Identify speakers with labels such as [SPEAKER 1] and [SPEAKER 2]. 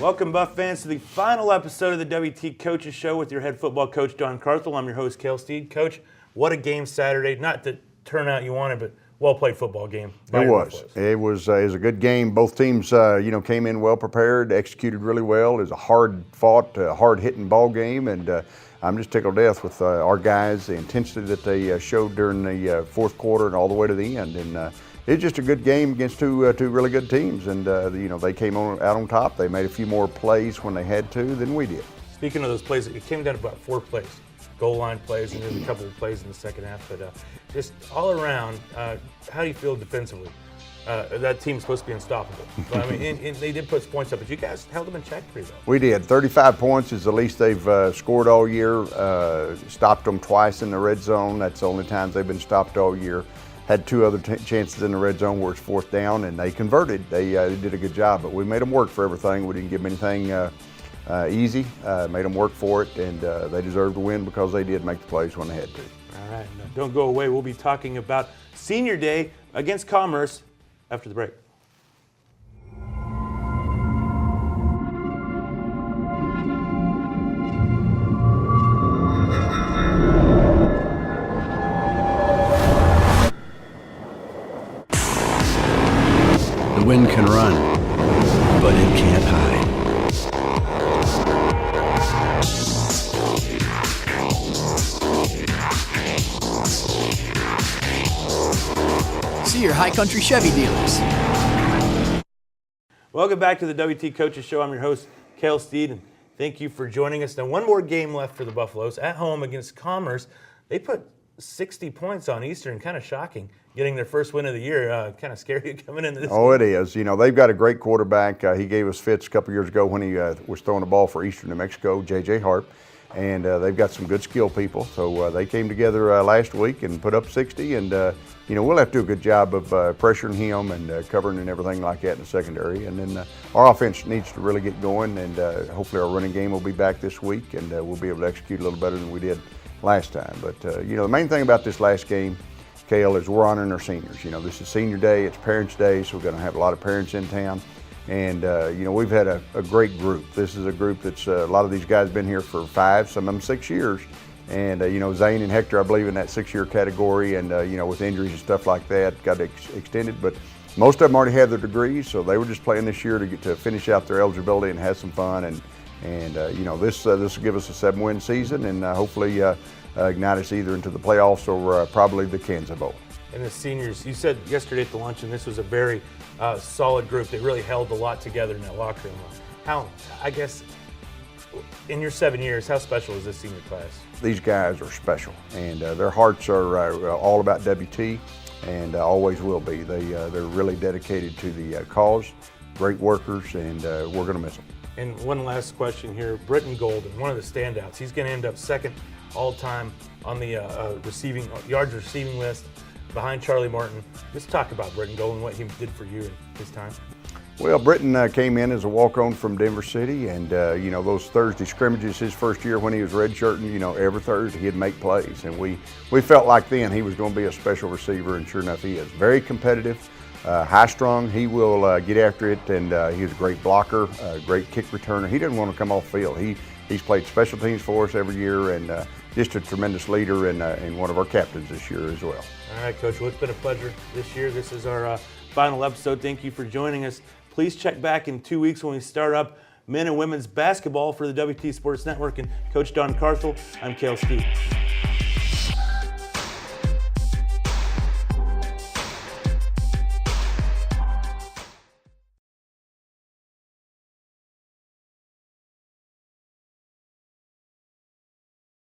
[SPEAKER 1] Welcome, Buff fans, to the final episode of the WT Coaches Show with your head football coach, Don Carthel. I'm your host, Cale Steed. Coach, what a game Saturday. Not the turnout you wanted, but well-played football game.
[SPEAKER 2] It was a good game. Both teams, came in well prepared, executed really well. It was a hard-fought, hard-hitting ball game, and I'm just tickled to death with our guys, the intensity that they showed during the fourth quarter and all the way to the end. And it's just a good game against two really good teams, and they came out on top. They made a few more plays when they had to than we did.
[SPEAKER 1] Speaking of those plays, it came down to about 4 plays, goal line plays, and there's a couple of plays in the second half. But just all around, how do you feel defensively? That team's supposed to be unstoppable. But, I mean, and they did put points up, but you guys held them in check pretty well.
[SPEAKER 2] We did. 35 points is the least they've scored all year. Stopped them twice in the red zone. That's the only times they've been stopped all year. Had 2 other chances in the red zone where it's fourth down, and they converted. They did a good job, but we made them work for everything. We didn't give them anything easy. Made them work for it, and they deserve to win because they did make the plays when they had to.
[SPEAKER 1] All right, now don't go away. We'll be talking about Senior Day against Commerce after the break.
[SPEAKER 3] The wind can run, but it can't hide.
[SPEAKER 4] See your High Country Chevy dealers.
[SPEAKER 1] Welcome back to the WT Coaches Show. I'm your host, Cale Steed, and thank you for joining us. Now, one more game left for the Buffaloes at home against Commerce. They put 60 points on Eastern, kind of shocking, getting their first win of the year. Kind of scary coming into this
[SPEAKER 2] Oh,
[SPEAKER 1] game.
[SPEAKER 2] it is. They've got a great quarterback. He gave us fits a couple years ago when he was throwing the ball for Eastern New Mexico, J.J. Harp. And they've got some good skill people. So they came together last week and put up 60. And, we'll have to do a good job of pressuring him and covering and everything like that in the secondary. And then our offense needs to really get going. And hopefully our running game will be back this week. And we'll be able to execute a little better than we did last time. But, the main thing about this last game, Cale, is we're honoring our seniors. This is Senior Day. It's Parents' Day. So we're going to have a lot of parents in town. And, we've had a great group. This is a group that's, a lot of these guys have been here for 5, some of them 6 years. And, Zane and Hector, I believe, in that 6-year category. And, with injuries and stuff like that, got extended. But most of them already had their degrees, so they were just playing this year to get to finish out their eligibility and have some fun. And this will give us a 7-win season and hopefully ignite us either into the playoffs or probably the Kansas Bowl.
[SPEAKER 1] And the seniors, you said yesterday at the luncheon, this was a very solid group. They really held a lot together in that locker room. How, I guess, in your 7 years, how special is this senior class?
[SPEAKER 2] These guys are special, and their hearts are all about WT, and always will be. They're really dedicated to the cause, great workers, and we're going to miss them.
[SPEAKER 1] And one last question here. Britton Golden, one of the standouts. He's going to end up second all-time on the yards receiving list behind Charlie Martin. Let's talk about Britton Golden, what he did for you in his time.
[SPEAKER 2] Well, Britton came in as a walk-on from Denver City, and those Thursday scrimmages his first year when he was redshirting, every Thursday he'd make plays, and we felt like then he was going to be a special receiver, and sure enough he is. Very competitive, high-strung. He will get after it, and he's a great blocker, great kick returner. He doesn't want to come off field. He's played special teams for us every year, and just a tremendous leader and one of our captains this year as well.
[SPEAKER 1] All right, Coach. Well, it's been a pleasure this year. This is our final episode. Thank you for joining us. Please check back in 2 weeks when we start up men and women's basketball for the WT Sports Network. And Coach Don Carthel, I'm Cale Steed.